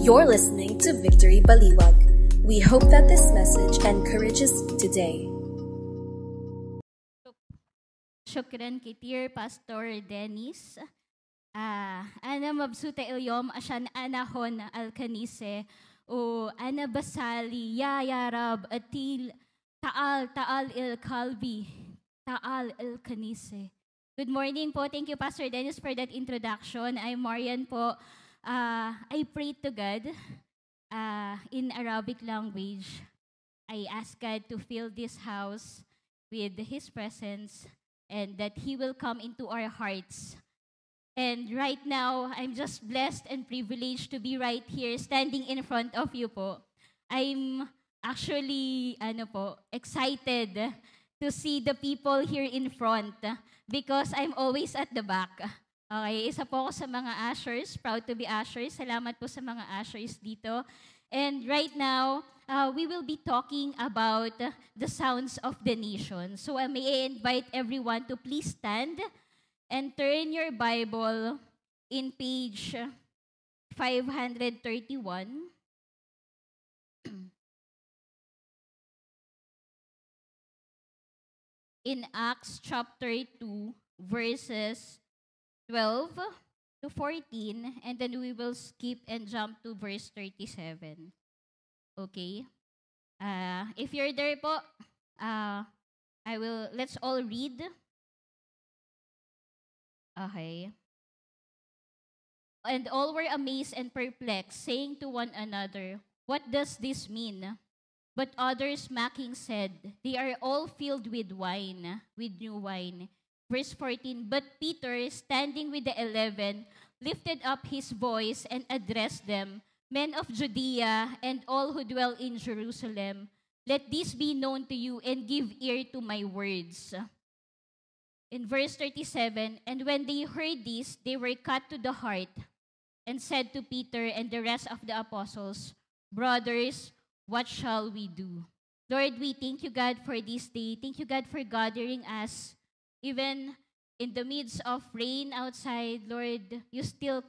You're listening to Victory Baliwag. We hope that this message encourages you today. Shukran kitir Pastor Dennis. Ana mabsuta ilyom asyan anahon al-kanise o ana basali ya rab atil taal il-kalbi taal il-kanise. Good morning po. Thank you Pastor Dennis for that introduction. I'm Marian po. I pray to God in Arabic language. I ask God to fill this house with His presence and that He will come into our hearts. And right now, I'm just blessed and privileged to be right here standing in front of you po. I'm actually excited to see the people here in front because I'm always at the back. Okay, isa po ako sa mga ushers, proud to be ushers. Salamat po sa mga ushers dito. And right now, we will be talking about the sounds of the nation. So may I invite everyone to please stand and turn your Bible in page 531. In Acts chapter 2, verses 12 to 14, and then we will skip and jump to verse 37. Okay? If you're there po, let's all read. Okay. And all were amazed and perplexed, saying to one another, "What does this mean?" But others mocking said, "They are all filled with wine, with new wine." Verse 14, but Peter, standing with the 11, lifted up his voice and addressed them, "Men of Judea and all who dwell in Jerusalem, let this be known to you and give ear to my words." In verse 37, and when they heard this, they were cut to the heart and said to Peter and the rest of the apostles, "Brothers, what shall we do?" Lord, we thank you, God, for this day. Thank you, God, for gathering us. Even in the midst of rain outside, Lord, you still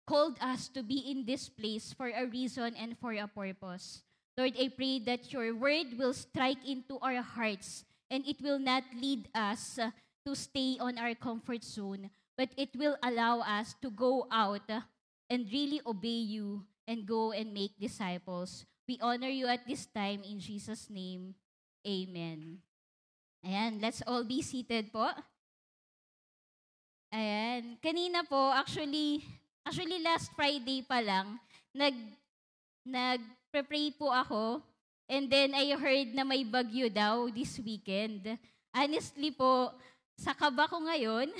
called us to be in this place for a reason and for a purpose. Lord, I pray that your word will strike into our hearts and it will not lead us to stay on our comfort zone, but it will allow us to go out and really obey you and go and make disciples. We honor you at this time in Jesus' name. Amen. Ayan, let's all be seated po. Ayan, kanina po, actually last Friday pa lang, nag-pray po ako, and then I heard na may bagyo daw this weekend. Honestly po, sa kaba ko ngayon,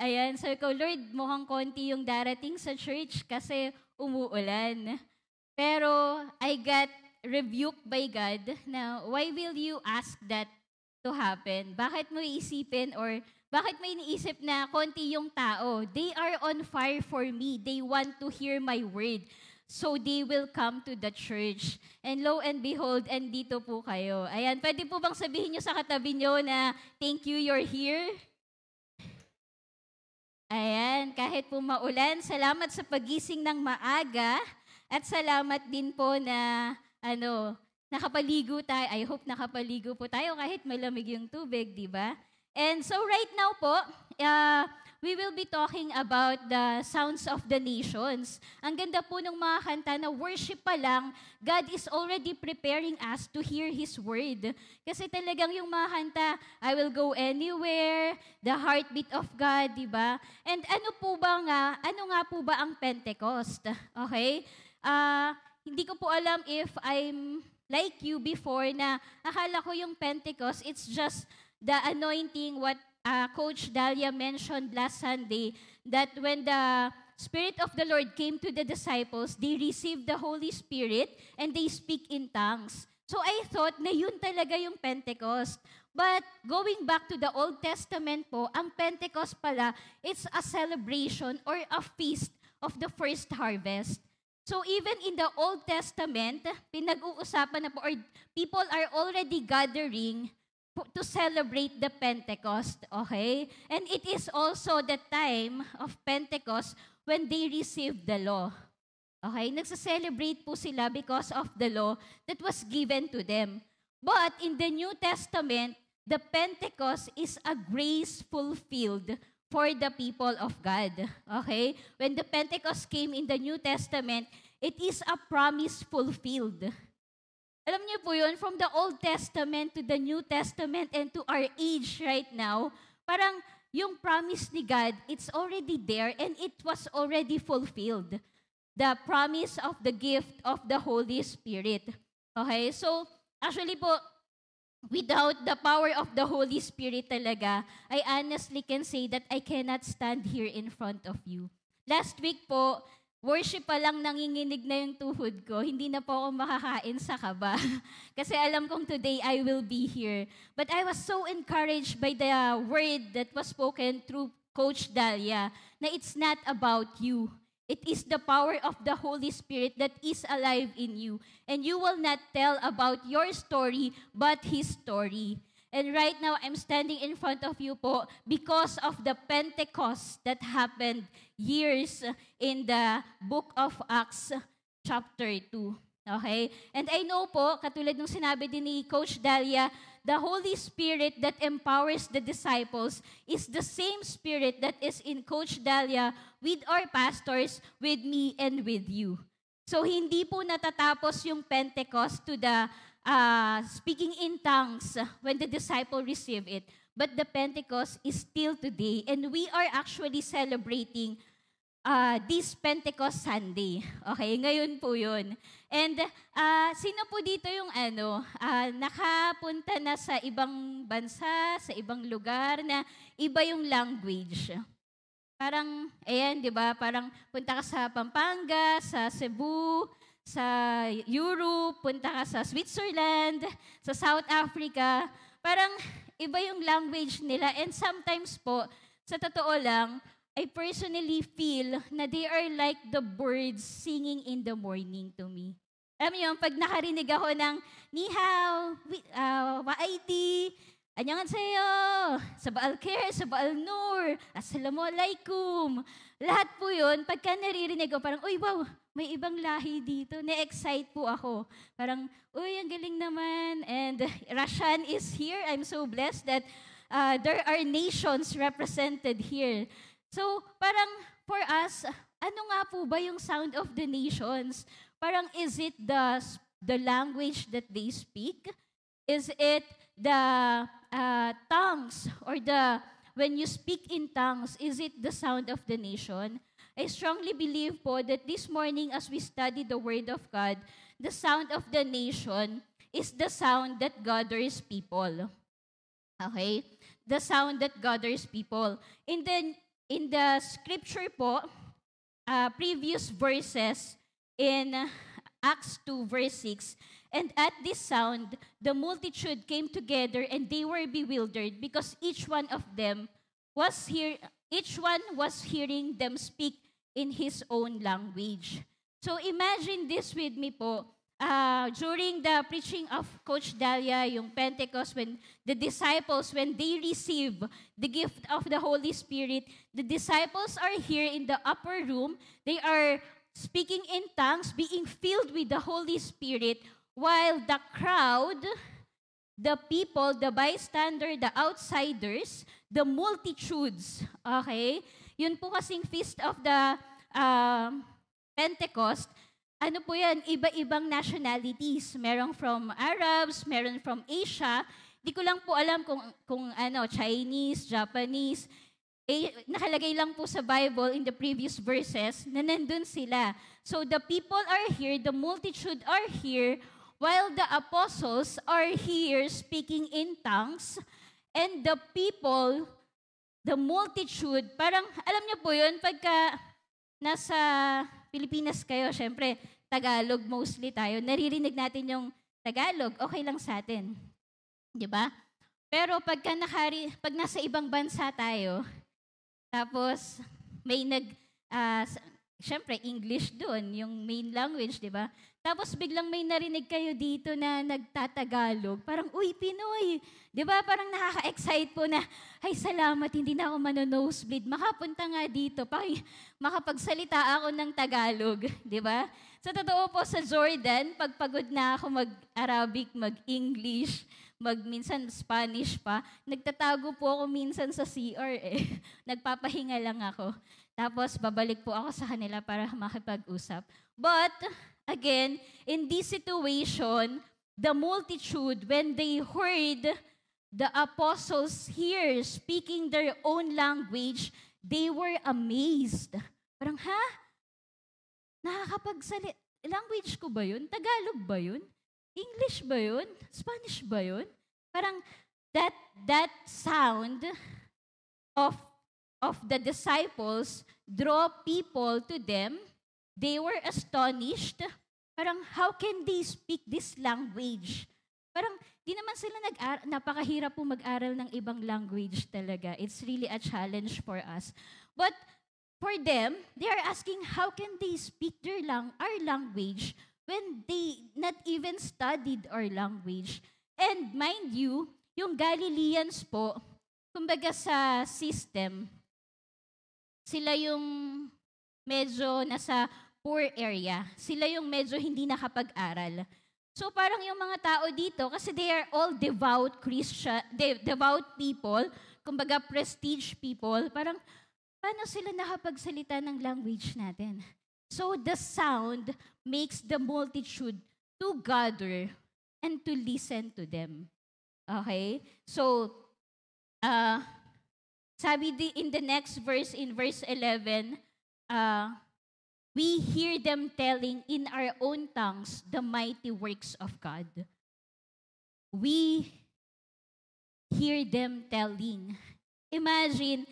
ayan, sabi ko, Lord, mukhang konti yung darating sa church kasi umuulan. Pero I got rebuked by God na, why will you ask that to happen? Bakit mo iisipin or bakit mo iniisip na konti yung tao? They are on fire for me. They want to hear my word. So they will come to the church. And lo and behold, andito po kayo. Ayan, pwede po bang sabihin nyo sa katabi nyo na thank you, you're here? Ayan, kahit po maulan, salamat sa pagising ng maaga at salamat din po na nakapaligo tayo. I hope nakapaligo po tayo kahit malamig yung tubig, di ba? And so right now po, we will be talking about the sounds of the nations. Ang ganda po ng mga kanta na worship pa lang, God is already preparing us to hear His word. Kasi talagang yung mga kanta, I will go anywhere, the heartbeat of God, di ba? And ano nga po ba ang Pentecost? Okay? Hindi ko po alam if I'm like you before na akala ko yung Pentecost, it's just the anointing what Coach Dalia mentioned last Sunday, that when the Spirit of the Lord came to the disciples, they received the Holy Spirit and they speak in tongues. So I thought na yun talaga yung Pentecost. But going back to the Old Testament po, ang Pentecost pala, it's a celebration or a feast of the first harvest. So even in the Old Testament, pinag-uusapan na po, or people are already gathering to celebrate the Pentecost, okay? And it is also the time of Pentecost when they received the law. Okay? Nagsa-celebrate po sila because of the law that was given to them. But in the New Testament, the Pentecost is a grace fulfilled for the people of God. Okay? When the Pentecost came in the New Testament, it is a promise fulfilled. Alam niyo po yun, from the Old Testament to the New Testament and to our age right now, parang yung promise ni God, it's already there and it was already fulfilled. The promise of the gift of the Holy Spirit. Okay? So, actually po, without the power of the Holy Spirit talaga, I honestly can say that I cannot stand here in front of you. Last week po, worship pa lang nanginginig na yung tuhod ko, hindi na po ako makakain sa kaba. Kasi alam kong today I will be here. But I was so encouraged by the word that was spoken through Coach Dalia, na it's not about you. It is the power of the Holy Spirit that is alive in you. And you will not tell about your story, but His story. And right now, I'm standing in front of you po because of the Pentecost that happened years in the book of Acts chapter 2. Okay? And I know po, katulad ng sinabi din ni Coach Dalia, the Holy Spirit that empowers the disciples is the same Spirit that is in Coach Dalia with our pastors, with me, and with you. So hindi po natatapos yung Pentecost to the speaking in tongues when the disciple received it. But the Pentecost is still today. And we are actually celebrating this Pentecost Sunday. Okay, ngayon po yun. And sino po dito yung nakapunta na sa ibang bansa, sa ibang lugar na iba yung language? Parang, ayan, di ba? Parang punta ka sa Pampanga, sa Cebu, sa Europe, punta ka sa Switzerland, sa South Africa. Parang iba yung language nila. And sometimes po, sa totoo lang, I personally feel na they are like the birds singing in the morning to me. Alam niyo, pag nakarinig ako ng Ni hao, Waiti, Annyeonghaseyo, Sabah al-Khair, Sabah al-Nur, Assalamualaikum. Lahat po yun, pagka naririnig ko, parang, uy, wow, may ibang lahi dito. Na-excite po ako. Parang, uy, ang galing naman. And Russian is here. I'm so blessed that there are nations represented here. So, parang for us, ano nga po ba yung sound of the nations? Parang, is it the language that they speak? Is it the tongues or when you speak in tongues, is it the sound of the nation? I strongly believe po that this morning as we study the Word of God, the sound of the nation is the sound that gathers people. Okay? The sound that gathers people. In the scripture po, previous verses in Acts 2 verse 6, and at this sound, the multitude came together and they were bewildered because each one was hearing them speak in his own language. So imagine this with me po. During the preaching of Coach Dalia, yung Pentecost, when the disciples, when they receive the gift of the Holy Spirit, the disciples are here in the upper room. They are speaking in tongues, being filled with the Holy Spirit, while the crowd, the people, the bystander, the outsiders, the multitudes, okay? Yun po kasing feast of the Pentecost, ano po yan, iba-ibang nationalities. Meron from Arabs, meron from Asia. Di ko lang po alam kung Chinese, Japanese. Nakalagay lang po sa Bible in the previous verses na nandun sila. So the people are here, the multitude are here, while the apostles are here speaking in tongues, and the people, the multitude, parang, alam niyo po yun, pagka nasa Pilipinas kayo, syempre, Tagalog mostly tayo, naririnig natin yung Tagalog, okay lang sa atin. Di ba? Pero pag nasa ibang bansa tayo, tapos may syempre, English doon, yung main language, di ba? Tapos biglang may narinig kayo dito na nagtatagalog. Parang, uy, Pinoy! Di ba? Parang nakaka-excite po na, ay, salamat, hindi na ako mano-nosebleed. Makapunta nga dito, makapagsalita ako ng Tagalog. Di ba? Sa totoo po, sa Jordan, pagpagod na ako mag-Arabic, mag-English, minsan Spanish pa, nagtatago po ako minsan sa CR eh. Nagpapahinga lang ako. Tapos, babalik po ako sa kanila para makipag-usap. But, again, in this situation, the multitude, when they heard the apostles here speaking their own language, they were amazed. Parang, ha? Nakakapagsalit. Language ko ba yun? Tagalog ba yun? English ba yun? Spanish ba yun? Parang, that sound of the disciples draw people to them. They were astonished. Parang, how can they speak this language? Parang, di naman sila napakahirap po mag-aral ng ibang language talaga. It's really a challenge for us. But for them, they are asking, how can they speak our language when they not even studied our language? And mind you, yung Galileans po, kumbaga sa system, sila yung medyo nasa poor area. Sila yung medyo hindi nakapag-aral. So parang yung mga tao dito, kasi they are all devout devout people, kumbaga prestige people, parang paano sila nakapagsalita ng language natin? So the sound makes the multitude to gather and to listen to them. Okay? So, sabi in the next verse, in verse 11, we hear them telling in our own tongues the mighty works of God. We hear them telling. Imagine,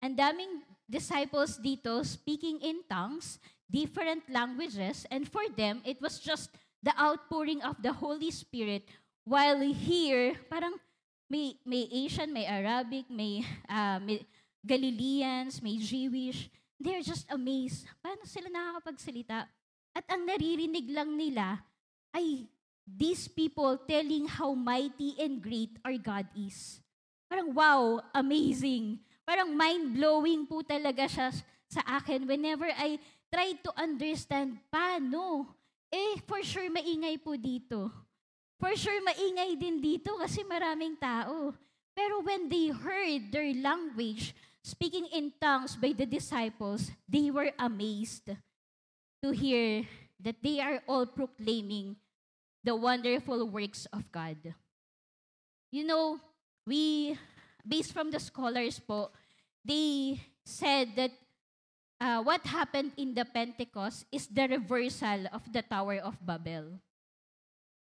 ang daming disciples dito speaking in tongues, different languages, and for them, it was just the outpouring of the Holy Spirit. While here, parang may Asian, may Arabic, may Galileans, may Jewish. They're just amazed. Paano sila nakakapagsalita? At ang naririnig lang nila ay these people telling how mighty and great our God is. Parang wow, amazing. Parang mind-blowing po talaga siya sa akin whenever I try to understand paano. For sure maingay po dito. For sure, maingay din dito kasi maraming tao. Pero when they heard their language, speaking in tongues by the disciples, they were amazed to hear that they are all proclaiming the wonderful works of God. You know, based from the scholars po, they said that what happened in the Pentecost is the reversal of the Tower of Babel.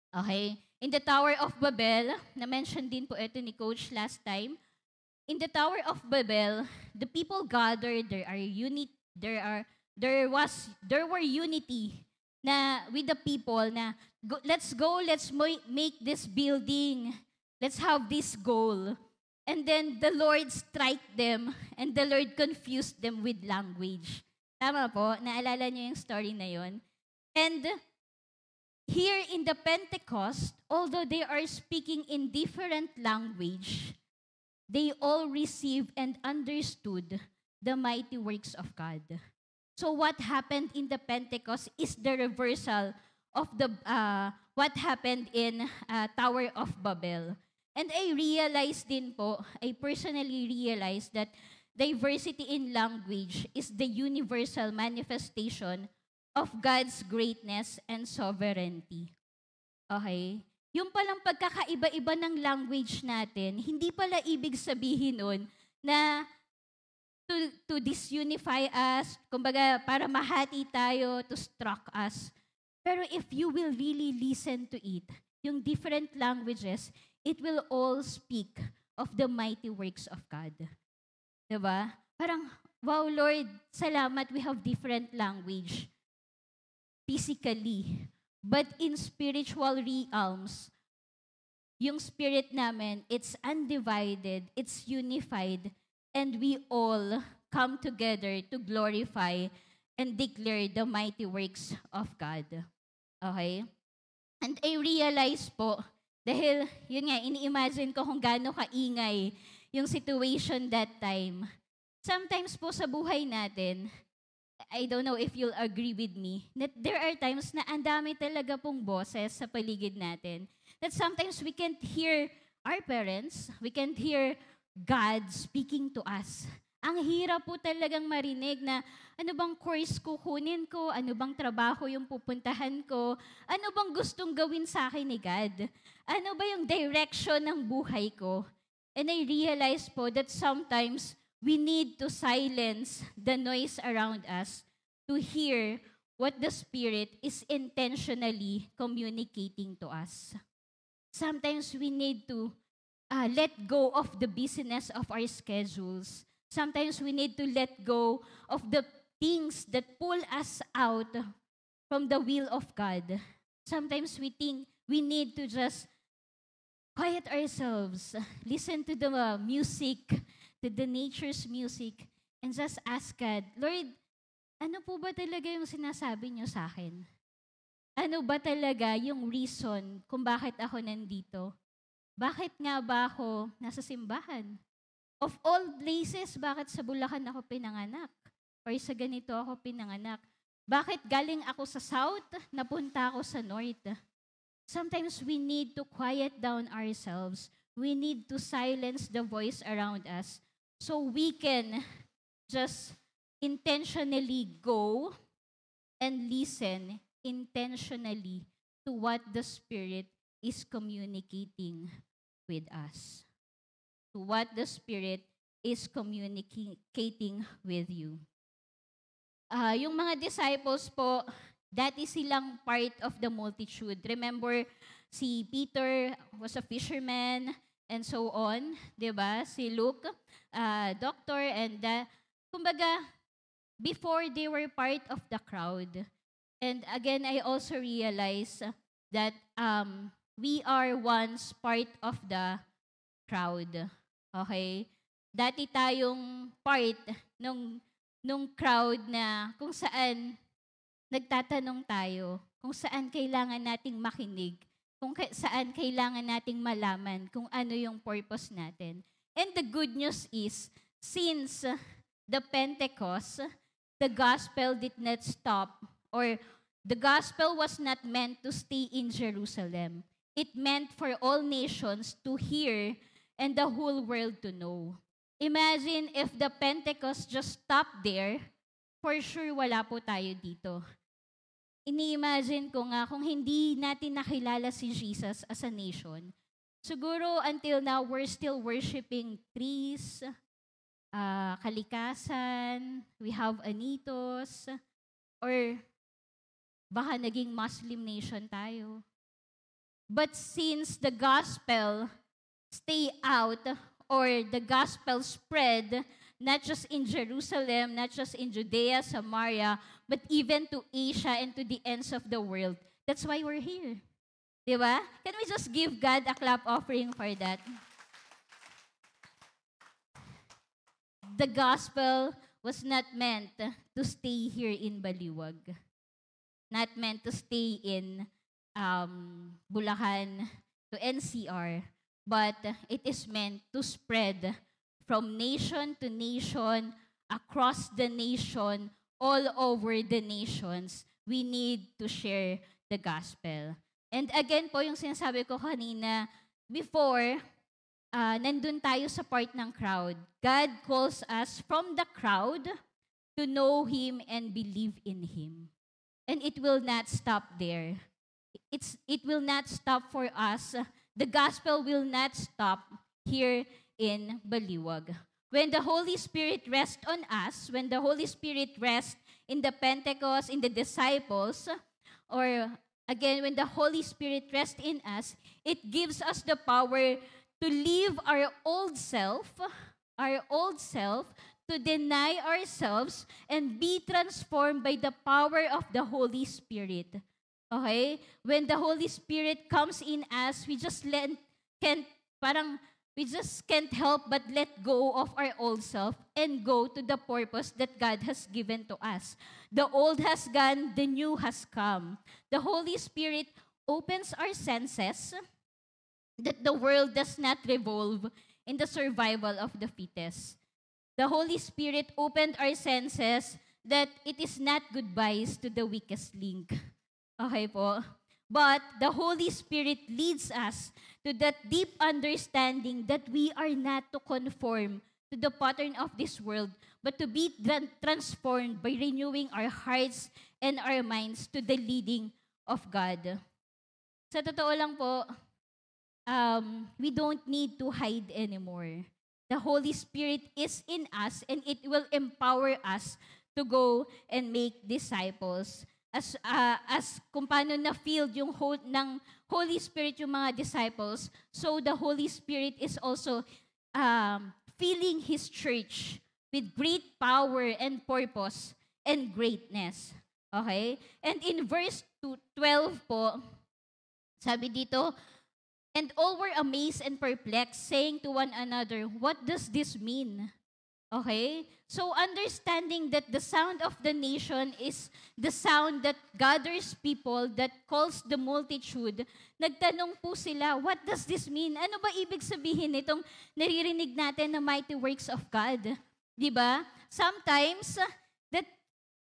Okay? In the Tower of Babel, na-mention din po ito ni Coach last time, in the Tower of Babel, the people gathered, there were unity na with the people na let's make this building. Let's have this goal. And then the Lord strike them and the Lord confused them with language. Tama po? Naalala niyo yung story na yon? And here in the Pentecost, although they are speaking in different language, they all received and understood the mighty works of God. So what happened in the Pentecost is the reversal of what happened in Tower of Babel. And I realized din po, I personally realized that diversity in language is the universal manifestation of God's greatness and sovereignty. Okay? Yung palang pagkakaiba-iba ng language natin, hindi pala ibig sabihin nun na to disunify us, kumbaga para mahati tayo, to struck us. Pero if you will really listen to it, yung different languages, it will all speak of the mighty works of God. Diba? Parang, wow Lord, salamat we have different language. Physically. But in spiritual realms, yung spirit namin, it's undivided, it's unified, and we all come together to glorify and declare the mighty works of God. Okay? And I realize po, dahil, yun nga, ini-imagine ko kung gaano kaingay yung situation that time. Sometimes po sa buhay natin, I don't know if you'll agree with me, that there are times na ang dami talaga pong boses sa paligid natin. That sometimes we can't hear our parents, we can't hear God speaking to us. Ang hirap po talagang marinig na ano bang course kukunin ko, ano bang trabaho yung pupuntahan ko, ano bang gustong gawin sa akin ni God, ano ba yung direction ng buhay ko. And I realize po that sometimes we need to silence the noise around us to hear what the Spirit is intentionally communicating to us. Sometimes we need to let go of the busyness of our schedules. Sometimes we need to let go of the things that pull us out from the will of God. Sometimes we think we need to just quiet ourselves, listen to the music, to the nature's music, and just ask God, Lord, ano po ba talaga yung sinasabi niyo sa akin? Ano ba talaga yung reason kung bakit ako nandito? Bakit nga ba ako nasa simbahan? Of all places, bakit sa Bulacan ako pinanganak? Or sa ganito ako pinanganak? Bakit galing ako sa south, napunta ako sa north? Sometimes we need to quiet down ourselves. We need to silence the voice around us so we can just intentionally go and listen intentionally to what the Spirit is communicating with us. To what the Spirit is communicating with you. Yung mga disciples po, dati silang part of the multitude. Remember, si Peter was a fisherman and so on, di ba? Si Luke, doctor, and kumbaga, before they were part of the crowd. And again, I also realize that we are once part of the crowd. Okay? Dati tayong part nung crowd na kung saan nagtatanong tayo, kung saan kailangan nating makinig, kung saan kailangan nating malaman kung ano yung purpose natin. And the good news is, since the Pentecost, the gospel did not stop, or the gospel was not meant to stay in Jerusalem. It meant for all nations to hear and the whole world to know. Imagine if the Pentecost just stopped there, for sure wala po tayo dito. Ini-imagine ko nga kung hindi natin nakilala si Jesus as a nation, siguro until now we're still worshiping trees, kalikasan, we have anitos, or baka naging Muslim nation tayo. But since the gospel stay out, or the gospel spread, not just in Jerusalem, not just in Judea, Samaria, but even to Asia and to the ends of the world. That's why we're here. Diba? Can we just give God a clap offering for that? The gospel was not meant to stay here in Baliwag. Not meant to stay in Bulacan to NCR. But it is meant to spread from nation to nation, across the nation, all over the nations. We need to share the gospel. And again po, yung sinasabi ko kanina, before, nandun tayo sa part ng crowd. God calls us from the crowd to know Him and believe in Him. And it will not stop there. It will not stop for us. The gospel will not stop here in Baliwag. When the Holy Spirit rests on us, when the Holy Spirit rests in the Pentecost, in the disciples, or again, when the Holy Spirit rests in us, it gives us the power to leave our old self, to deny ourselves, and be transformed by the power of the Holy Spirit. Okay? When the Holy Spirit comes in us, we just we just can't help but let go of our old self and go to the purpose that God has given to us. The old has gone, the new has come. The Holy Spirit opens our senses that the world does not revolve in the survival of the fittest. The Holy Spirit opened our senses that it is not goodbyes to the weakest link. Okay po? But the Holy Spirit leads us to that deep understanding that we are not to conform to the pattern of this world, but to be transformed by renewing our hearts and our minds to the leading of God. Sa totoo lang po, we don't need to hide anymore. The Holy Spirit is in us and it will empower us to go and make disciples. As kung paano na-filled yung ng Holy Spirit yung mga disciples, so the Holy Spirit is also filling His church with great power and purpose and greatness. Okay? And in verse 12 po, sabi dito, and all were amazed and perplexed, saying to one another, what does this mean? Okay? So understanding that the sound of the nation is the sound that gathers people, that calls the multitude, nagtanong po sila, what does this mean? Ano ba ibig sabihin itong naririnig natin na mighty works of God? Diba? Sometimes, that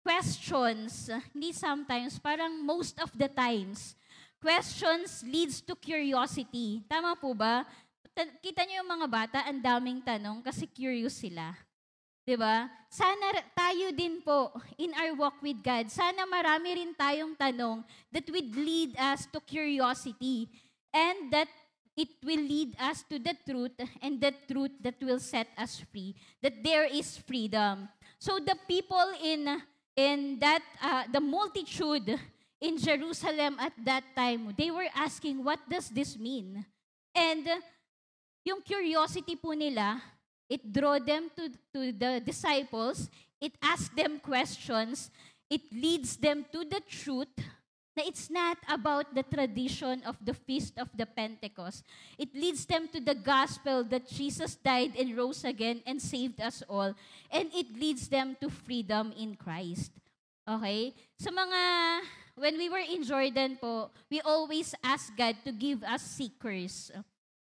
questions, hindi sometimes, parang most of the times, questions leads to curiosity. Tama po ba? Kita niyo yung mga bata, ang daming tanong kasi curious sila. Diba? Sana tayo din po, in our walk with God, sana marami rin tayong tanong that would lead us to curiosity and that it will lead us to the truth and the truth that will set us free, that there is freedom. So the people in that, the multitude in Jerusalem at that time, they were asking, what does this mean? And yung curiosity po nila, it drew them to the disciples, it asked them questions, it leads them to the truth na it's not about the tradition of the Feast of the Pentecost. It leads them to the gospel that Jesus died and rose again and saved us all. And it leads them to freedom in Christ. Okay? Sa when we were in Jordan po, we always ask God to give us seekers.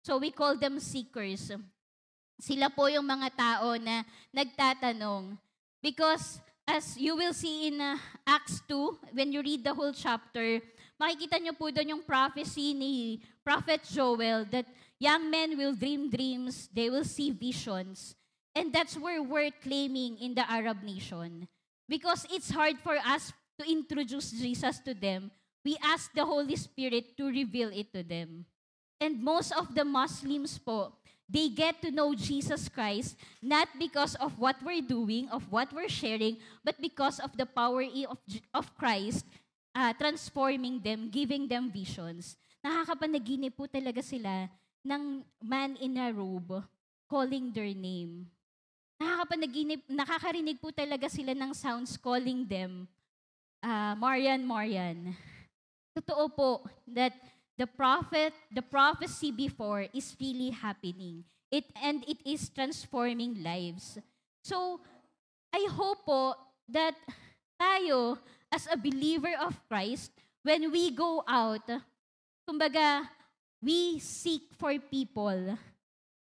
So we call them seekers. Sila po yung mga tao na nagtatanong. Because as you will see in Acts 2, when you read the whole chapter, makikita nyo po doon yung prophecy ni Prophet Joel that young men will dream dreams, they will see visions. And that's where we're claiming in the Arab nation. Because it's hard for us to introduce Jesus to them, we ask the Holy Spirit to reveal it to them. And most of the Muslims po, they get to know Jesus Christ not because of what we're doing, of what we're sharing, but because of the power of Christ transforming them, giving them visions. Nakakapanaginip po talaga sila ng man in a robe calling their name. Nakakarinig po talaga sila ng sounds calling them, Marian, Marian. Totoo po that the prophecy before is really happening. It is transforming lives. So, I hope po that tayo, as a believer of Christ, when we go out, kumbaga, we seek for people.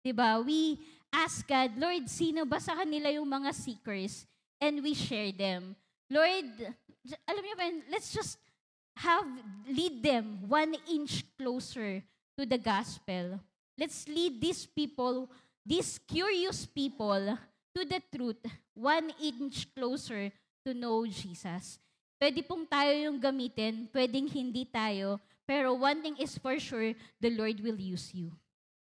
Diba? We ask God, Lord, sino ba sa kanila yung mga seekers? And we share them. Lord, alam niyo ba, let's just lead them 1 inch closer to the gospel. Let's lead these people, these curious people, to the truth 1 inch closer to know Jesus. Pwede pong tayo yung gamitin, pwedeng hindi tayo, pero one thing is for sure, the Lord will use you.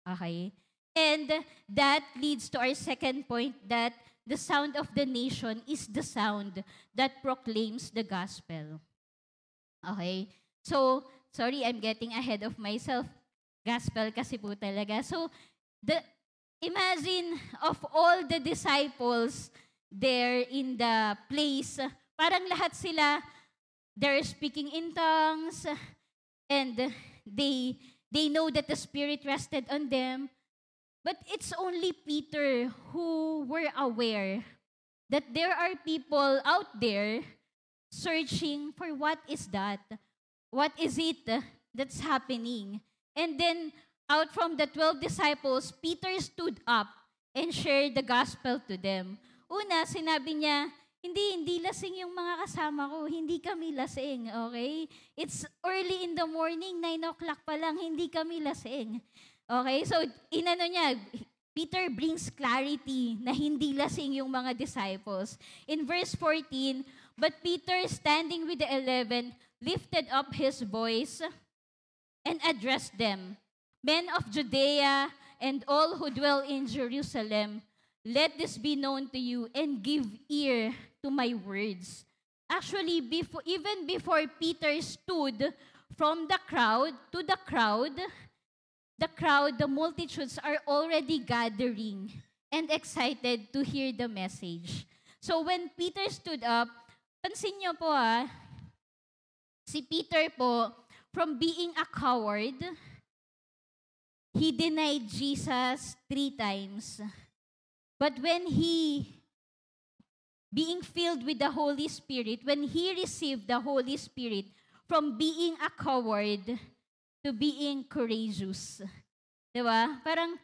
Okay? And that leads to our second point, that the sound of the nation is the sound that proclaims the gospel. Okay? So, sorry, I'm getting ahead of myself. Gospel kasi po talaga. So, imagine of all the disciples there in the place, parang lahat sila, they're speaking in tongues, and they know that the Spirit rested on them. But it's only Peter who were aware that there are people out there searching for what is that? What is it that's happening? And then out from the 12 disciples, Peter stood up and shared the gospel to them. Una, sinabi niya, hindi lasing yung mga kasama ko. Hindi kami lasing, okay? It's early in the morning, 9 o'clock pa lang, hindi kami lasing. Okay, so inano niya, Peter brings clarity na hindi lasing yung mga disciples. In verse 14, but Peter, standing with the 11, lifted up his voice and addressed them. Men of Judea and all who dwell in Jerusalem, let this be known to you and give ear to my words. Actually, even before Peter stood from the crowd to the crowd, the multitudes are already gathering and excited to hear the message. So when Peter stood up, pansin niyo po si Peter po, from being a coward, he denied Jesus 3 times. But when he, being filled with the Holy Spirit, when he received the Holy Spirit, from being a coward to being courageous. Diba? Parang,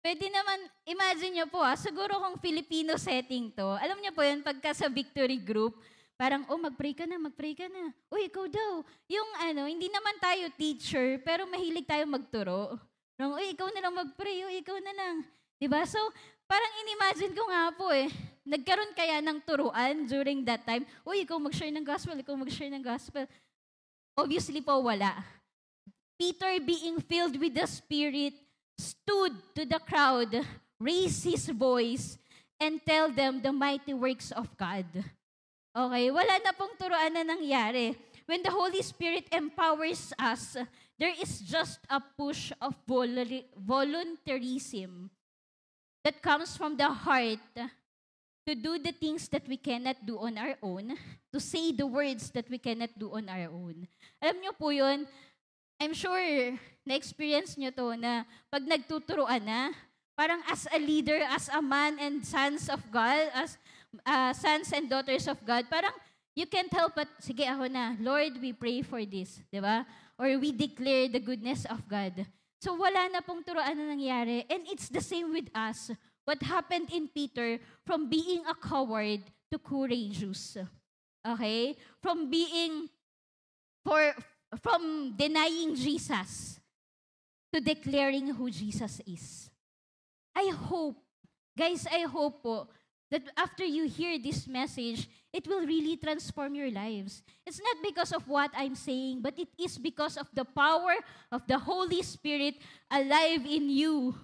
pwede naman, imagine nyo po siguro kung Filipino setting to, alam nyo po yun, pagka sa victory group, parang, mag-pray ka na. Uy, ikaw daw. Yung hindi naman tayo teacher, pero mahilig tayo magturo. Parang, uy, ikaw na lang mag-pray, ikaw na lang. Diba? So, parang inimagine ko nga po nagkaroon kaya ng turuan during that time, uy, ikaw mag-share ng gospel. Obviously po, wala. Peter, being filled with the Spirit, stood to the crowd, raised his voice, and tell them the mighty works of God. Okay, wala na pong turuan na nangyari. When the Holy Spirit empowers us, there is just a push of voluntarism that comes from the heart to do the things that we cannot do on our own, to say the words that we cannot do on our own. Alam niyo po yun, I'm sure na-experience nyo to na pag nagtuturuan na, parang as a leader, as a man and sons of God, as sons and daughters of God, parang you can't help but, sige ako na, Lord, we pray for this, di ba? Or we declare the goodness of God. So wala na pong turuan na nangyari. And it's the same with us. What happened in Peter, from being a coward to courageous. Okay? From denying Jesus to declaring who Jesus is. I hope po, that after you hear this message, it will really transform your lives. It's not because of what I'm saying, but it is because of the power of the Holy Spirit alive in you,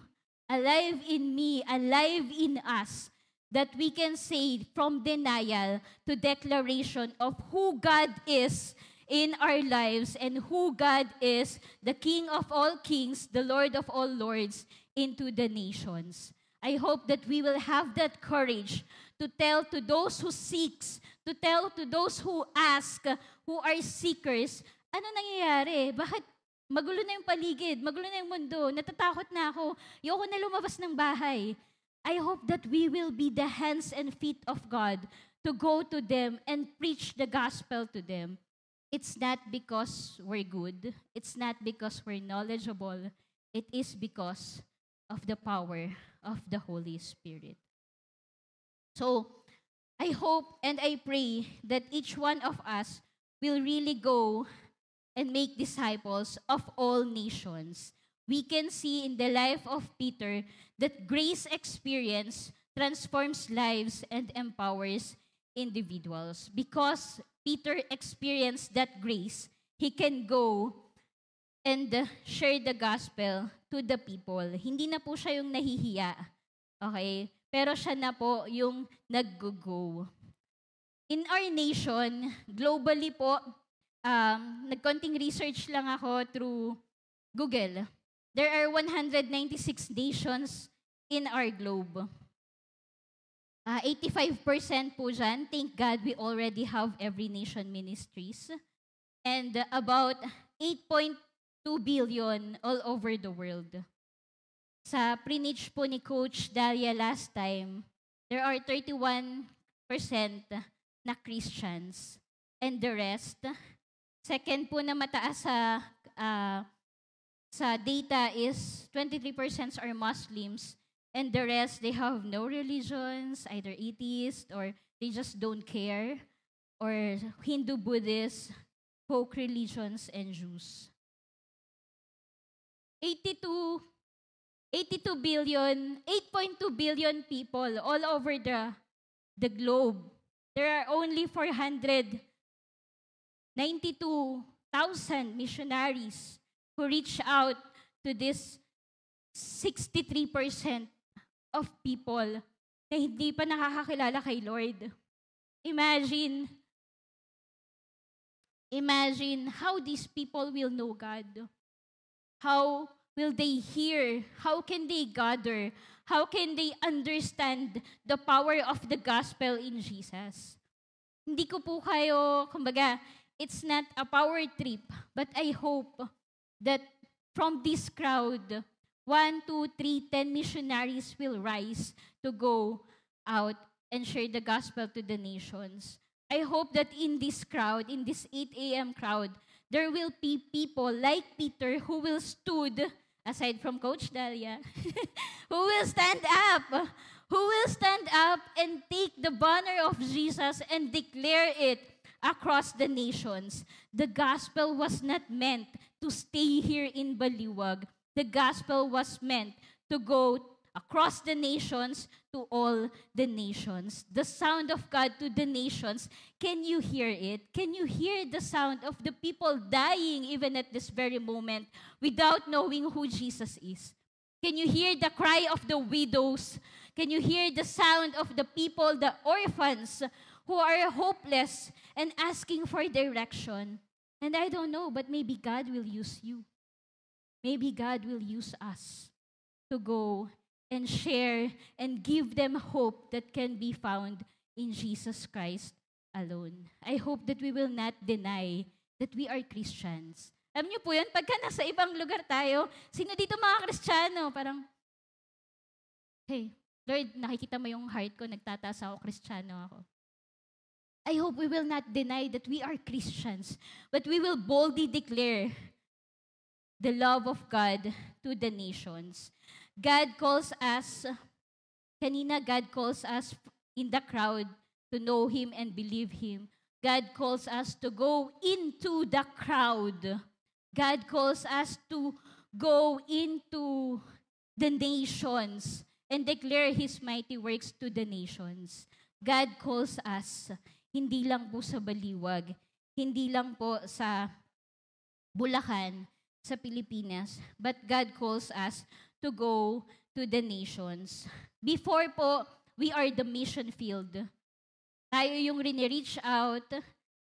alive in me, alive in us, that we can say from denial to declaration of who God is in our lives and who God is, the King of all kings, the Lord of all lords, into the nations. I hope that we will have that courage to tell to those who seeks, to tell to those who ask, who are seekers, ano nangyayari? Bakit magulo na yung paligid, magulo na yung mundo, natatakot na ako, ayoko na lumabas ng bahay. I hope that we will be the hands and feet of God to go to them and preach the gospel to them. It's not because we're good. It's not because we're knowledgeable. It is because of the power of the Holy Spirit. So, I hope and I pray that each one of us will really go and make disciples of all nations. We can see in the life of Peter that grace experience transforms lives and empowers individuals. Because Peter experienced that grace, he can go and share the gospel to the people. Hindi na po siya yung nahihiya. Okay? Pero siya na po yung nag-go. In our nation, globally po, nagkonting research lang ako through Google. There are 196 nations in our globe. 85% po dyan, thank God we already have every nation ministries. And about 8.2 billion all over the world. sa preach po ni Coach Dalia last time, there are 31% na Christians. And the rest, second po na mataas sa data is 23% are Muslims. And the rest, they have no religions, either atheist or they just don't care, or Hindu, Buddhist, folk religions, and Jews. 8.2 billion people all over the globe. There are only 492,000 missionaries who reach out to this 63% of people na hindi pa nakakakilala kay Lord. Imagine how these people will know God. How will they hear? How can they gather? How can they understand the power of the gospel in Jesus? Hindi ko po kayo, kumbaga, it's not a power trip, but I hope that from this crowd, 1, 2, 3, 10 missionaries will rise to go out and share the gospel to the nations. I hope that in this crowd, in this 8 a.m. crowd, there will be people like Peter who will stood, aside from Coach Dalia, who will stand up and take the banner of Jesus and declare it across the nations. The gospel was not meant to stay here in Baliwag. The gospel was meant to go across the nations to all the nations. The sound of God to the nations. Can you hear it? Can you hear the sound of the people dying even at this very moment without knowing who Jesus is? Can you hear the cry of the widows? Can you hear the sound of the people, the orphans who are hopeless and asking for direction? And I don't know, but maybe God will use you. Maybe God will use us to go and share and give them hope that can be found in Jesus Christ alone. I hope that we will not deny that we are Christians. Alam niyo po yun, pagka nasa ibang lugar tayo, sino dito mga Kristiyano? Parang, hey, Lord, nakikita mo yung heart ko, nagtataas ako, Kristiyano ako. I hope we will not deny that we are Christians, but we will boldly declare the love of God to the nations. God calls us, kanina God calls us in the crowd to know Him and believe Him. God calls us to go into the crowd. God calls us to go into the nations and declare His mighty works to the nations. God calls us, hindi lang po sa Baliwag, hindi lang po sa Bulacan, sa Pilipinas, but God calls us to go to the nations. Before po, we are the mission field. Tayo yung rini-reach out,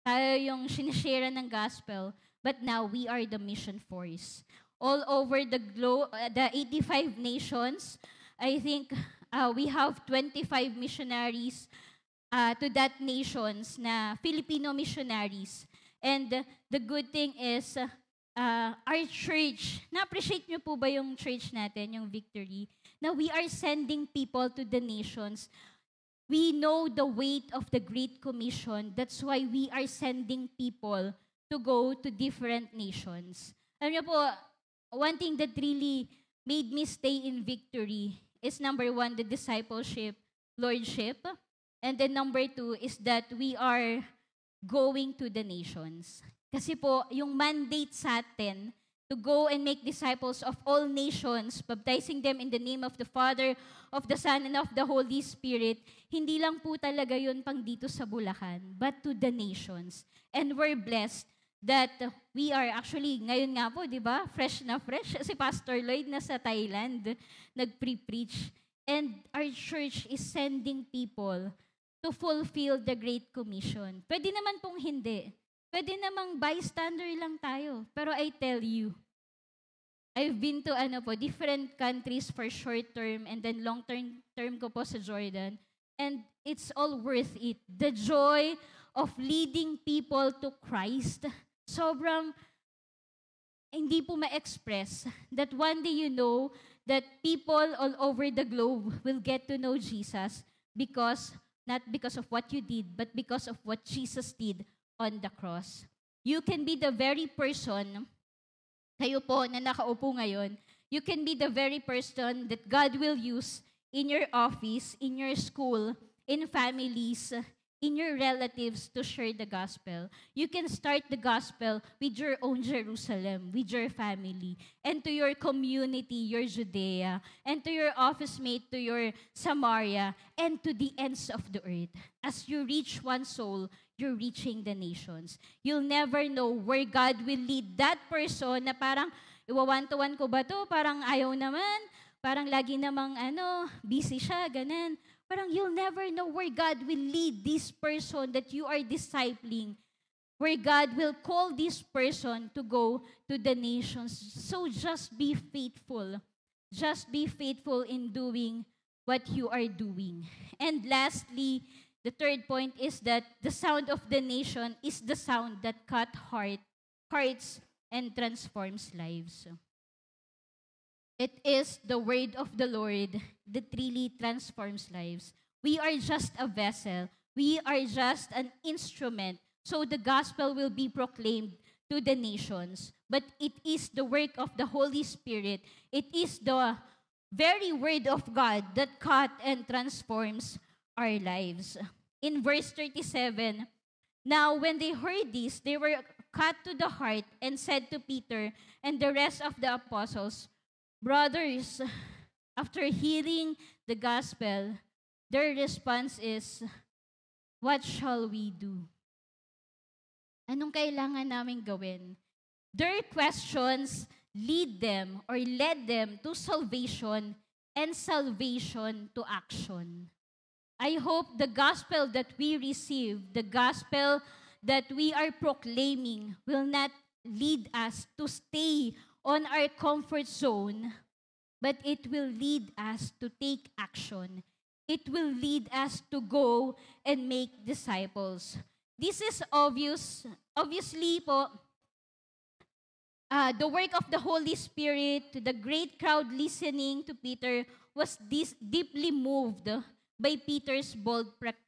tayo yung sinishare ng gospel, but now we are the mission force. All over the globe, the 85 nations, I think we have 25 missionaries to that nations na Filipino missionaries. And the good thing is, our church, na-appreciate nyo po ba yung church natin, yung Victory? Na we are sending people to the nations. We know the weight of the Great Commission. That's why we are sending people to go to different nations. Alam nyo po, one thing that really made me stay in Victory is number 1, the discipleship, lordship. And then number 2 is that we are going to the nations. Kasi po, yung mandate sa atin to go and make disciples of all nations, baptizing them in the name of the Father, of the Son, and of the Holy Spirit, hindi lang po talaga yun pang dito sa Bulacan, but to the nations. And we're blessed that we are actually, ngayon nga po, di ba, fresh na fresh, si Pastor Lloyd nasa Thailand, nag-pre-preach. And our church is sending people to fulfill the Great Commission. Pwede naman pong hindi. Pwede namang bystander lang tayo. Pero I tell you, I've been to different countries for short term and then long term ko po sa Jordan. And it's all worth it. The joy of leading people to Christ, sobrang hindi po ma-express that one day you know that people all over the globe will get to know Jesus not because of what you did, but because of what Jesus did on the cross. You can be the very person, kayo po na nakaupo ngayon, you can be the very person that God will use in your office, in your school, in families, in your relatives to share the gospel. You can start the gospel with your own Jerusalem, with your family, and to your community, your Judea, and to your office mate, to your Samaria, and to the ends of the earth. As you reach one soul, you're reaching the nations. You'll never know where God will lead that person na parang, iwa-one-to-one ko ba to? Parang ayaw naman. Parang lagi namang busy siya, ganun. Parang you'll never know where God will lead this person that you are discipling, where God will call this person to go to the nations. So just be faithful. Just be faithful in doing what you are doing. And lastly, the third point is that the sound of the nation is the sound that cut hearts and transforms lives. It is the word of the Lord that really transforms lives. We are just a vessel. We are just an instrument. So the gospel will be proclaimed to the nations. But it is the work of the Holy Spirit. It is the very word of God that cut and transforms our lives. In verse 37, now when they heard this, they were cut to the heart and said to Peter and the rest of the apostles, brothers, after hearing the gospel, their response is, what shall we do? Anong kailangan namin gawin? Their questions led them to salvation and salvation to action. I hope the gospel that we receive, the gospel that we are proclaiming will not lead us to stay on our comfort zone, but it will lead us to take action. It will lead us to go and make disciples. This is obviously po, the work of the Holy Spirit. The great crowd listening to Peter was deeply moved by Peter's bold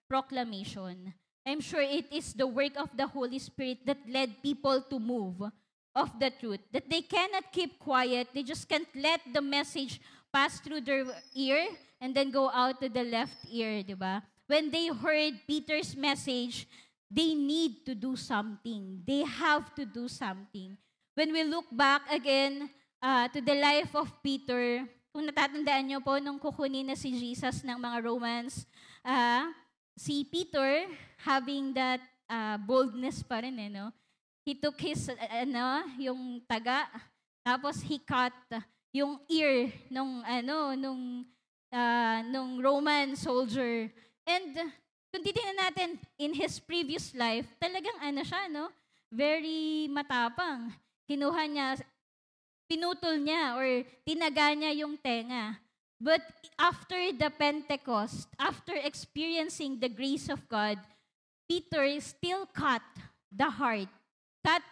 proclamation. I'm sure it is the work of the Holy Spirit that led people to move of the truth, that they cannot keep quiet. They just can't let the message pass through their ear and then go out to the left ear, di ba? When they heard Peter's message, they need to do something. They have to do something. When we look back again to the life of Peter, kung natatandaan nyo po, nung kukunin na si Jesus ng mga Romans, si Peter, having that boldness pa rin, no? He took his, yung taga, tapos he cut yung ear nung Roman soldier. And kung titingnan natin, in his previous life, talagang siya, no? Very matapang. Kinuha niya, pinutol niya, or tinaga niya yung tenga. But after the Pentecost, after experiencing the grace of God, Peter still cut the heart. Cut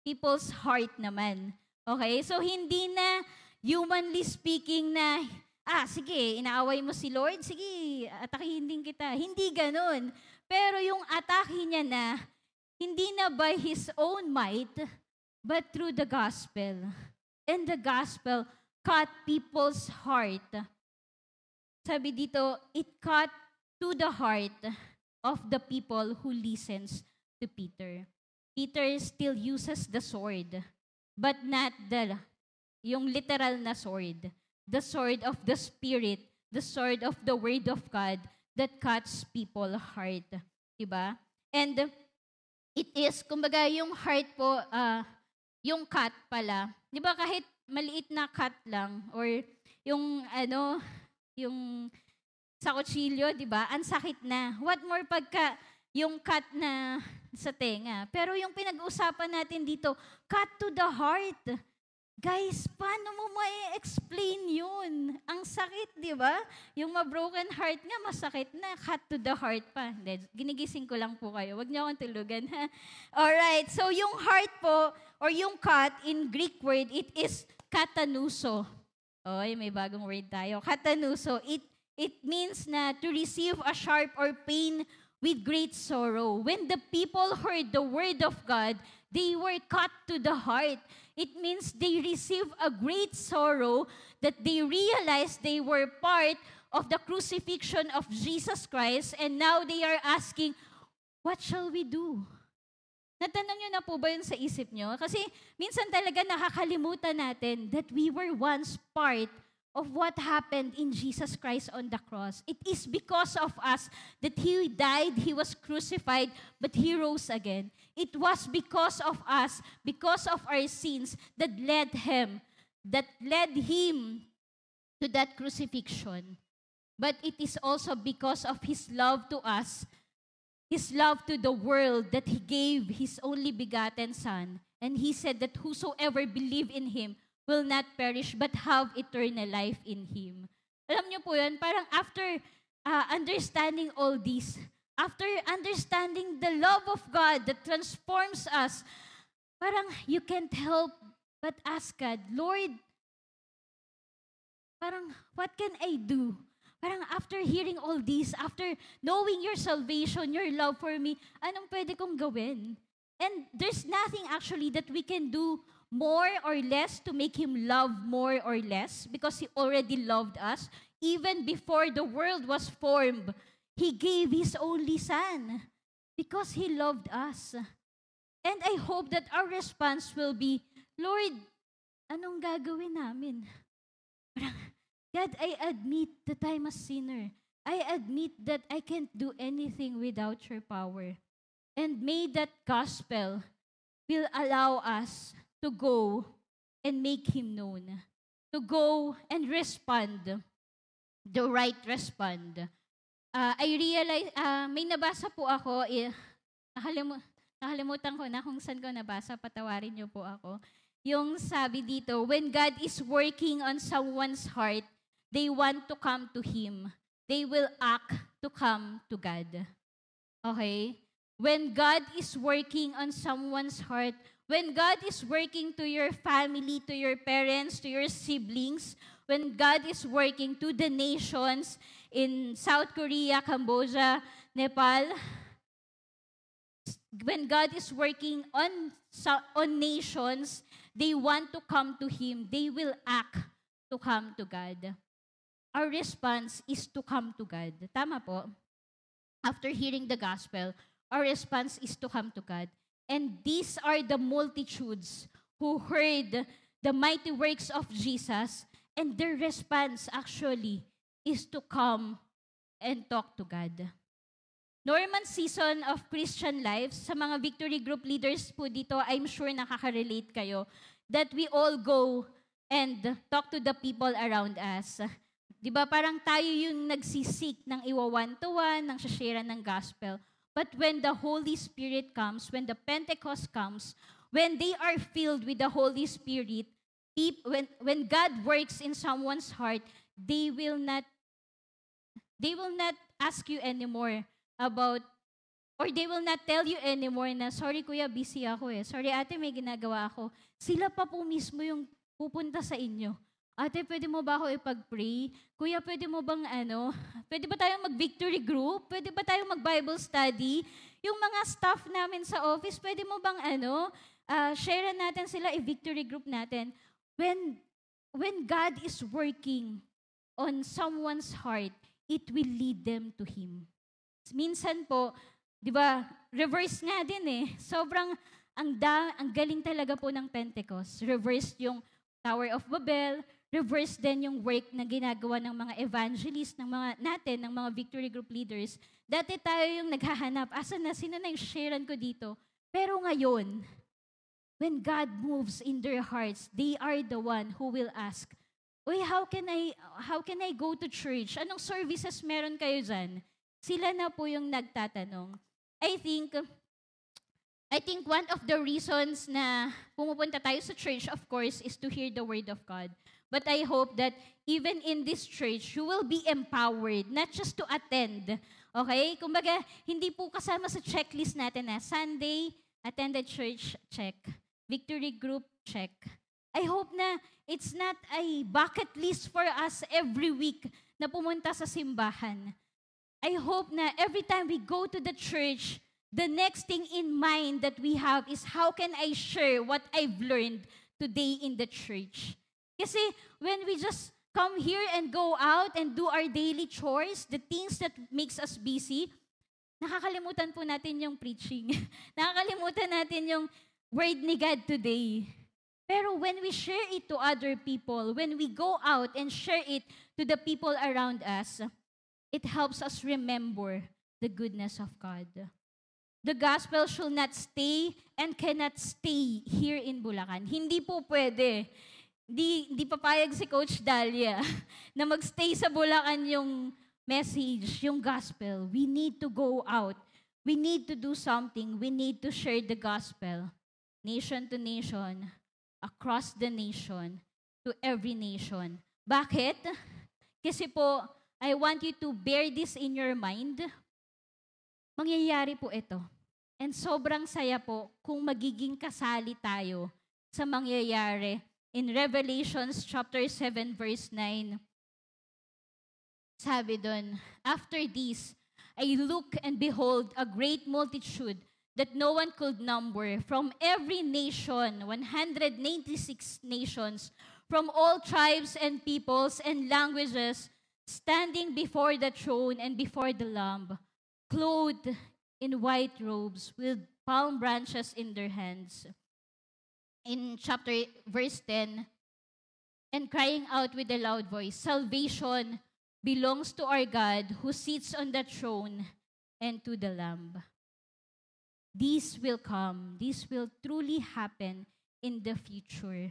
people's heart naman. Okay? So, hindi na, humanly speaking na, sige, inaaway mo si Lord, sige, atakihin din kita. Hindi ganun. Pero yung atake niya na, hindi na by his own might, but through the gospel. And the gospel cut people's heart. Sabi dito, it cut to the heart of the people who listens to Peter. Peter still uses the sword, but not yung literal na sword. The sword of the Spirit, the sword of the Word of God that cuts people's heart. Diba? And it is, kumbaga yung heart po, yung cut pala. Diba kahit maliit na cut lang, or yung yung sa kutsilyo, diba? Ang sakit na. What more pagka yung cut na sa tenga. Pero yung pinag-usapan natin dito, cut to the heart. Guys, paano mo ma-explain yun? Ang sakit, di ba? Yung ma-broken heart nga, masakit na. Cut to the heart pa. Ginigising ko lang po kayo. Huwag niyo akong tulugan, ha? Alright, so yung heart po, or yung cut, in Greek word, it is katanuso. Oy, may bagong word tayo. Katanuso. It means na to receive a sharp or pain with great sorrow. When the people heard the word of God, they were cut to the heart. It means they received a great sorrow that they realized they were part of the crucifixion of Jesus Christ, and now they are asking, what shall we do? Natanong nyo na po ba yun sa isip nyo? Kasi minsan talaga nakakalimutan natin that we were once part of what happened in Jesus Christ on the cross. It is because of us that He died, He was crucified, but He rose again. It was because of us, because of our sins, that led Him to that crucifixion. But it is also because of His love to us, His love to the world, that He gave His only begotten Son. And He said that whosoever believe in Him will not perish but have eternal life in Him. Alam niyo po yun, parang after understanding all this, after understanding the love of God that transforms us, parang you can't help but ask God, Lord, parang what can I do? Parang after hearing all this, after knowing your salvation, your love for me, anong pwede kong gawin? And there's nothing actually that we can do more or less to make Him love more or less, because He already loved us. Even before the world was formed, He gave His only Son because He loved us. And I hope that our response will be, Lord, anong gagawin namin? Parang, God, I admit that I'm a sinner. I admit that I can't do anything without your power. And may that gospel will allow us to go and make Him known. To go and respond. The right respond. I realize, may nabasa po ako, nakalimutan ko na kung saan ko nabasa, patawarin niyo po ako. Yung sabi dito, when God is working on someone's heart, they want to come to Him. They will act to come to God. Okay? When God is working on someone's heart, when God is working to your family, to your parents, to your siblings, when God is working to the nations in South Korea, Cambodia, Nepal, when God is working on nations, they want to come to Him. They will act to come to God. Our response is to come to God. Tama po? After hearing the gospel, our response is to come to God. And these are the multitudes who heard the mighty works of Jesus, and their response actually is to come and talk to God. Normal season of Christian life, sa mga victory group leaders po dito, I'm sure nakaka-relate kayo, that we all go and talk to the people around us. Di ba parang tayo yung nagsisik ng iwa-one-to-one, ng share ng gospel. But when the Holy Spirit comes, when the Pentecost comes, when they are filled with the Holy Spirit, when God works in someone's heart, they will not ask you anymore about, or they will not tell you anymore na, sorry kuya, busy ako eh. Sorry ate, may ginagawa ako. Sila pa po mismo yung pupunta sa inyo. Ate, pwede mo ba ako ipag-pray? Kuya, pwede mo bang pwede ba tayong mag-victory group? Pwede ba tayong mag-Bible study? Yung mga staff namin sa office, pwede mo bang share natin sila, i-victory group natin. When God is working on someone's heart, it will lead them to Him. Minsan po, di ba, reverse nga din eh. Sobrang ang galing talaga po ng Pentecost. Reverse yung Tower of Babel, reverse din yung work na ginagawa ng mga evangelists, ng mga victory group leaders. Dati tayo yung naghahanap, sino na yung sharean ko dito? Pero ngayon, when God moves in their hearts, they are the one who will ask, Uy, how can I go to church? Anong services meron kayo dyan? Sila na po yung nagtatanong. I think one of the reasons na pumupunta tayo sa church, of course, is to hear the Word of God. But I hope that even in this church, you will be empowered, not just to attend. Okay? Kumbaga, hindi po kasama sa checklist natin na Sunday, attended church, check. Victory group, check. I hope na it's not a bucket list for us every week na pumunta sa simbahan. I hope na every time we go to the church, the next thing in mind that we have is how can I share what I've learned today in the church? Kasi when we just come here and go out and do our daily chores, the things that makes us busy, nakakalimutan po natin yung preaching. Nakakalimutan natin yung word ni God today. Pero when we share it to other people, when we go out and share it to the people around us, it helps us remember the goodness of God. The gospel should not stay and cannot stay here in Bulacan. Hindi po pwede. Di papayag si Coach Dalia na magstay sa Bulacan yung message, yung gospel. We need to go out. We need to do something. We need to share the gospel. Nation to nation, across the nation, to every nation. Bakit? Kasi po, I want you to bear this in your mind. Mangyayari po ito. And sobrang saya po kung magiging kasali tayo sa mangyayari. In Revelations chapter 7 verse 9, sabi doon, after this, I look and behold a great multitude that no one could number, from every nation, 196 nations, from all tribes and peoples and languages, standing before the throne and before the Lamb, clothed in white robes with palm branches in their hands. In verse 10, and crying out with a loud voice, salvation belongs to our God who sits on the throne and to the Lamb. This will come. This will truly happen in the future.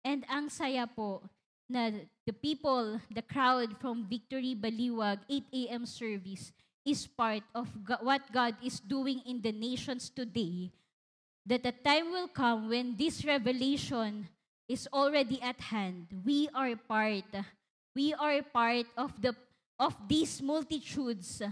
And ang saya po na the people, the crowd from Victory Baliwag 8 a.m. service is part of what God is doing in the nations today. That the time will come when this revelation is already at hand. We are part of these multitudes.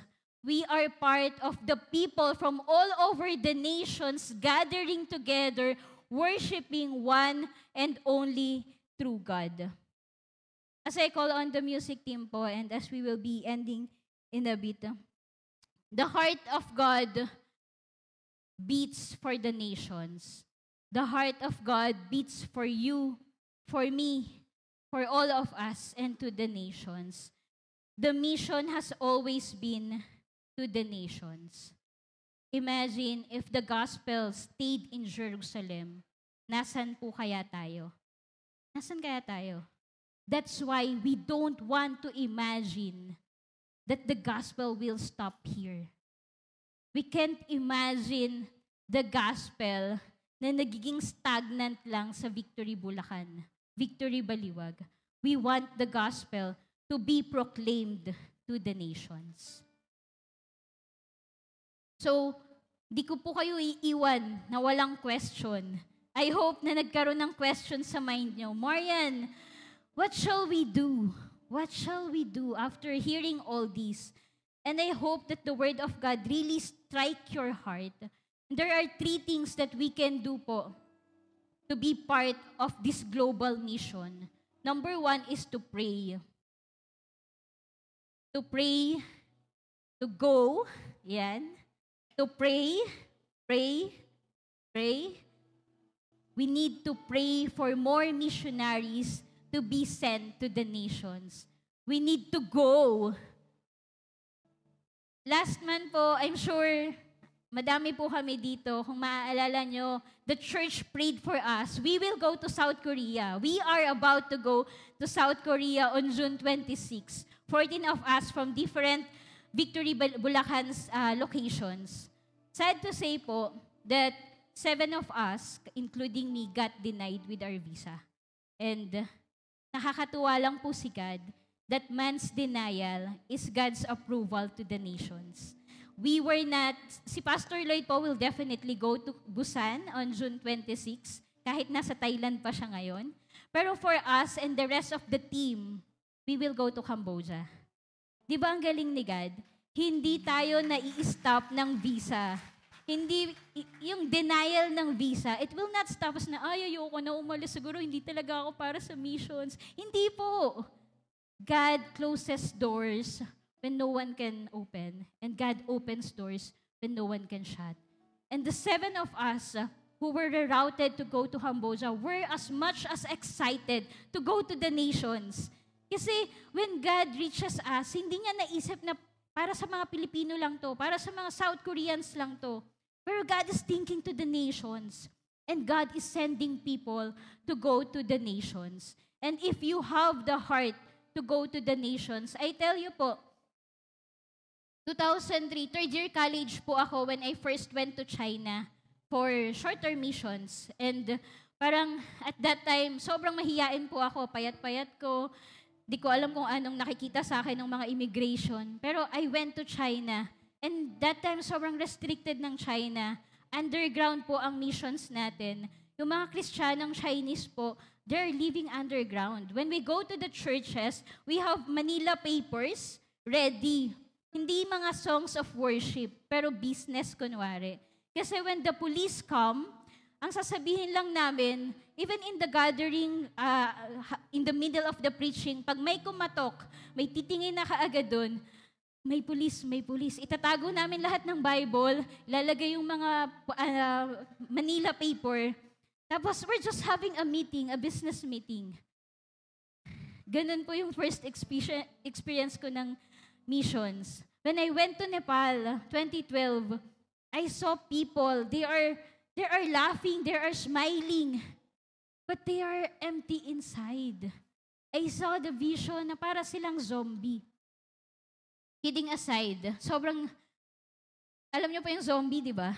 We are part of the people from all over the nations gathering together, worshiping one and only true God. As I call on the music team po, and as we will be ending in a bit, the heart of God beats for the nations. The heart of God beats for you, for me, for all of us, and to the nations. The mission has always been to the nations. Imagine if the gospel stayed in Jerusalem, nasan po kaya tayo? Nasan kaya tayo? That's why we don't want to imagine that the gospel will stop here. We can't imagine the gospel na nagiging stagnant lang sa Victory Bulacan, Victory Baliwag. We want the gospel to be proclaimed to the nations. So, di ko po kayo iiwan na walang question. I hope na nagkaroon ng question sa mind nyo. Marian, what shall we do? What shall we do after hearing all this? And I hope that the Word of God really strike your heart. There are 3 things that we can do po to be part of this global mission. Number 1 is to pray. To pray, to go, yan. To pray. We need to pray for more missionaries to be sent to the nations. We need to go. Last month po, I'm sure madami po kami dito. Kung maaalala nyo, the church prayed for us. We will go to South Korea. We are about to go to South Korea on June 26. 14 of us from different Victory Bulacan's locations. Sad to say po that 7 of us, including me, got denied with our visa. And nakakatuwa lang po si God that man's denial is God's approval to the nations. We were not, si Pastor Lloyd po will definitely go to Busan on June 26, kahit nasa Thailand pa siya ngayon. Pero for us and the rest of the team, we will go to Cambodia. Di ba ang galing ni God? Hindi tayo nai-stop ng visa. Yung denial ng visa, it will not stop us na, ayoko na umalis, siguro hindi talaga ako para sa missions. Hindi po. God closes doors when no one can open, and God opens doors when no one can shut. And the 7 of us who were rerouted to go to Cambodia were as much as excited to go to the nations. Kasi when God reaches us, hindi niya naisip na para sa mga Pilipino lang to, para sa mga South Koreans lang to. Pero God is thinking to the nations. And God is sending people to go to the nations. And if you have the heart to go to the nations, I tell you po, 2003, third year college po ako when I first went to China for short-term missions. And parang at that time, sobrang mahiyain po ako, payat-payat ko. Di ko alam kung anong nakikita sa akin ng mga immigration. Pero I went to China. And that time, sobrang restricted ng China. Underground po ang missions natin. Yung mga Kristiyanong Chinese po, they're living underground. When we go to the churches, we have Manila papers ready. Hindi mga songs of worship, pero business kunwari. Kasi when the police come, ang sasabihin lang namin, even in the gathering, in the middle of the preaching, pag may kumatok, may titingin na kaagad doon, may pulis, may pulis. Itatago namin lahat ng Bible, lalagay yung mga Manila paper, tapos we're just having a meeting, a business meeting. Ganun po yung first experience ko ng missions. When I went to Nepal, 2012, I saw people, they are laughing, they are smiling, but they are empty inside. I saw the vision na para silang zombie. Kidding aside, sobrang, alam niyo po yung zombie, di ba?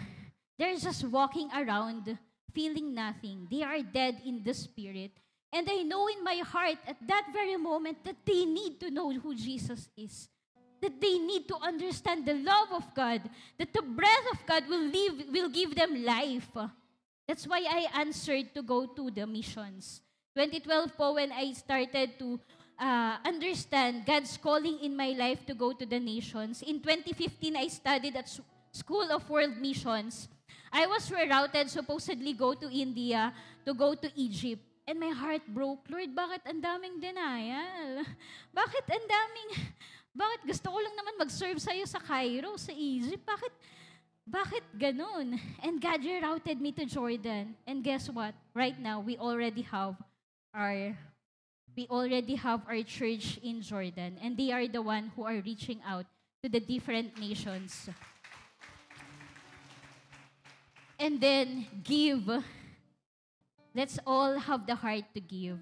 They're just walking around, feeling nothing. They are dead in the spirit. And I know in my heart at that very moment that they need to know who Jesus is. That they need to understand the love of God. That the breath of God will give them life. That's why I answered to go to the missions. 2012 po when I started to understand God's calling in my life to go to the nations. In 2015, I studied at School of World Missions. I was rerouted, supposedly go to India, to go to Egypt. And my heart broke. Lord, bakit ang daming denial? Bakit gusto ko lang naman mag-serve sa'yo sa Cairo, sa Egypt? Bakit ganun? And God rerouted me to Jordan. And guess what? Right now, we already have our church in Jordan, and they are the one who are reaching out to the different nations. And then, give. Let's all have the heart to give.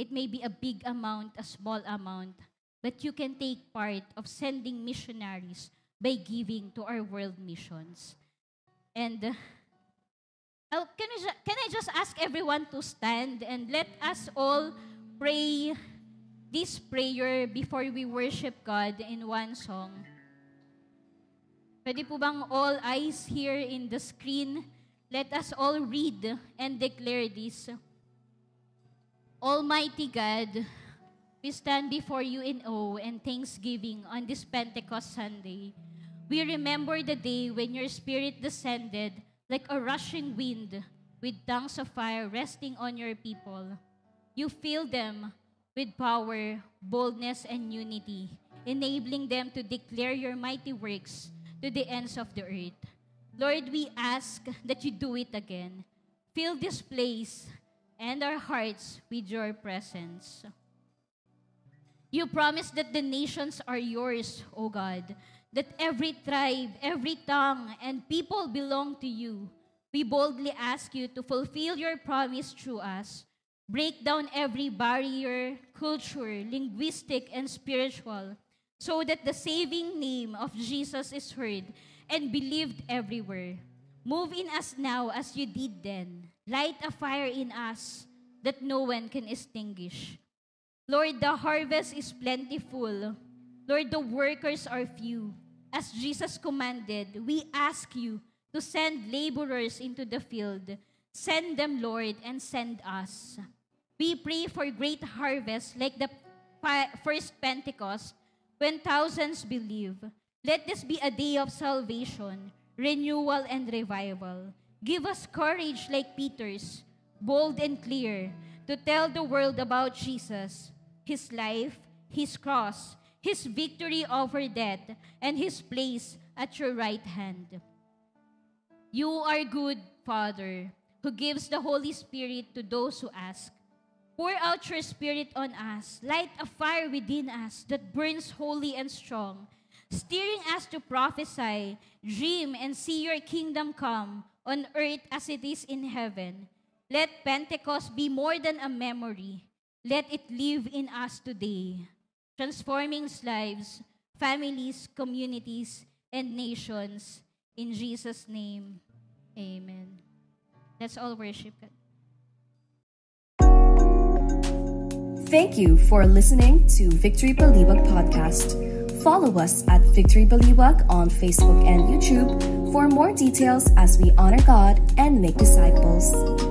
It may be a big amount, a small amount, but you can take part of sending missionaries by giving to our world missions. And can I just ask everyone to stand and let us all pray this prayer before we worship God in one song? Pwede po bang all eyes here in the screen, let us all read and declare this. Almighty God, we stand before you in awe and thanksgiving on this Pentecost Sunday. We remember the day when your Spirit descended like a rushing wind with tongues of fire resting on your people. You filled them with power, boldness, and unity, enabling them to declare your mighty works to the ends of the earth. Lord, we ask that you do it again. Fill this place and our hearts with your presence. You promised that the nations are yours, O God, that every tribe, every tongue, and people belong to you. We boldly ask you to fulfill your promise through us. Break down every barrier, culture, linguistic, and spiritual, so that the saving name of Jesus is heard and believed everywhere. Move in us now as you did then. Light a fire in us that no one can extinguish. Lord, the harvest is plentiful. Lord, the workers are few. As Jesus commanded, we ask you to send laborers into the field. Send them, Lord, and send us. We pray for great harvest like the first Pentecost when thousands believe. Let this be a day of salvation, renewal and revival. Give us courage like Peter's, bold and clear, to tell the world about Jesus, His life, His cross, His victory over death, and His place at your right hand. You are good, Father, who gives the Holy Spirit to those who ask. Pour out your Spirit on us, light a fire within us that burns holy and strong, steering us to prophesy, dream, and see your kingdom come on earth as it is in heaven. Let Pentecost be more than a memory. Let it live in us today, transforming lives, families, communities, and nations. In Jesus' name, amen. Let's all worship God. Thank you for listening to Victory Baliwag Podcast. Follow us at Victory Baliwag on Facebook and YouTube for more details as we honor God and make disciples.